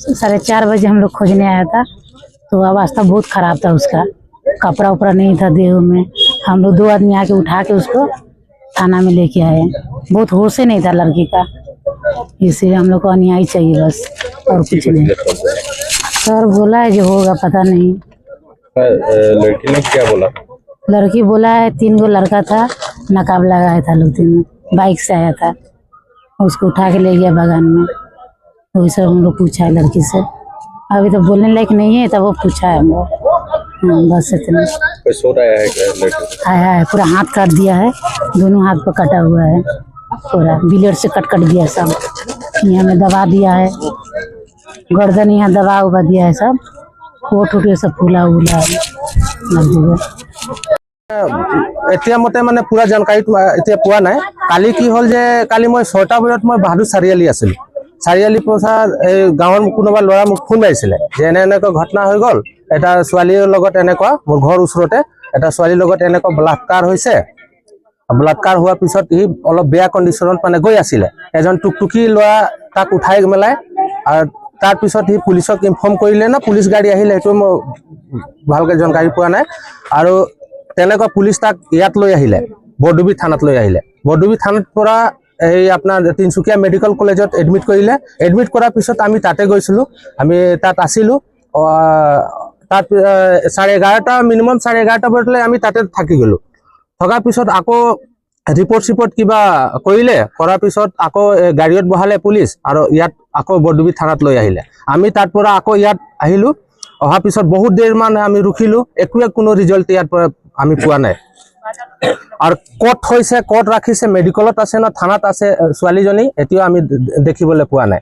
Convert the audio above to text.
4:30 हम लोग खोजने आया था, तो अवस्था बहुत खराब था उसका। कपड़ा उपड़ा नहीं था देह में। हम लोग 2 आदमी आके उठा के उसको थाना में लेके आए। बहुत होश ही नहीं था लड़की का, इसलिए हम लोग को अन्याय चाहिए बस, और कुछ नहीं। सर बोला है जो होगा पता नहीं। लड़की ने क्या बोला? लड़की बोला है 3 गो लड़का था, नकाब लगाया था लोग, 3 बाइक से आया था, उसको उठा के ले गया बगान में। तो सब हम लोग पूछा है लड़की से, अभी तो बोलने लायक नहीं है, तब वो पूछा है हम लोग। हाँ बस इतना। कोई सो रहा है क्या लड़की? आया है, पूरा हाथ काट दिया है, दोनों हाथ पर कटा हुआ है, पूरा ब्लेड से कट दिया सब। यहाँ में दबा दिया है, गर्दन यहाँ दबा उबा दिया है सब, कोट उठ सब फूला उला है। এতিয়া মতে মানে পুরা জানকাৰী এতিয়া পোৱা নাই। কালি কি হল যে কালি মই 6টা বজাত মই বাহাদুৰ চাৰিআলি আছিলো। চাৰিআলি পৌছাৰ এই গাঁৱৰ কোনোবা ল'ৰা মোক ফোন মাৰিছিলে যে এনেকৈ ঘটনা হৈ গ'ল, এটা ছোৱালীৰ লগত এনেকুৱা, মোৰ ঘৰ ওচৰতে এটা ছোৱালীৰ লগত এনেকুৱা বলাৎকাৰ হৈছে। বলাৎকাৰ হোৱাৰ পিছত ই অলপ বেয়া কণ্ডিশ্যনত মানে গৈ আছিলে। এজন টুকটুকি ল'ৰা তাক উঠাই মেলাই, আৰু তাৰ পিছত সি পুলিচক ইনফৰ্ম কৰিলে না, পুলিচ গাড়ী আহিলে, সেইটো মই ভালকৈ জানকাৰী পোৱা নাই। আৰু তেনেকুৱা পুলিচ তাক ইয়াত লৈ আহিলে, বৰডুবি থানাত লৈ আহিলে। বৰডুবি থানাৰ পৰা এই আপোনাৰ তিনচুকীয়া মেডিকেল কলেজত এডমিট কৰিলে। এডমিট কৰাৰ পিছত আমি তাতে গৈছিলোঁ, আমি তাত আছিলোঁ। তাত 11:30 মিনিমাম 11:30 বজালৈ আমি তাতে থাকি গ'লোঁ। থকাৰ পিছত আকৌ ৰিপৰ্ট কিবা কৰিলে, কৰাৰ পিছত আকৌ গাড়ীত বহালে পুলিচ, আৰু ইয়াত আকৌ বৰডুবি থানাত লৈ আহিলে। আমি তাৰ পৰা আকৌ ইয়াত আহিলোঁ। অহাৰ পিছত বহুত দেৰ মান আমি ৰখিলোঁ, একোৱে কোনো ৰিজাল্ট ইয়াৰ পৰা আমি পোৱা নাই। আৰু ক'ত হৈছে, ক'ত ৰাখিছে, মেডিকেলত আছে না থানাত আছে ছোৱালীজনী, এতিয়াও আমি দেখিবলৈ পোৱা নাই।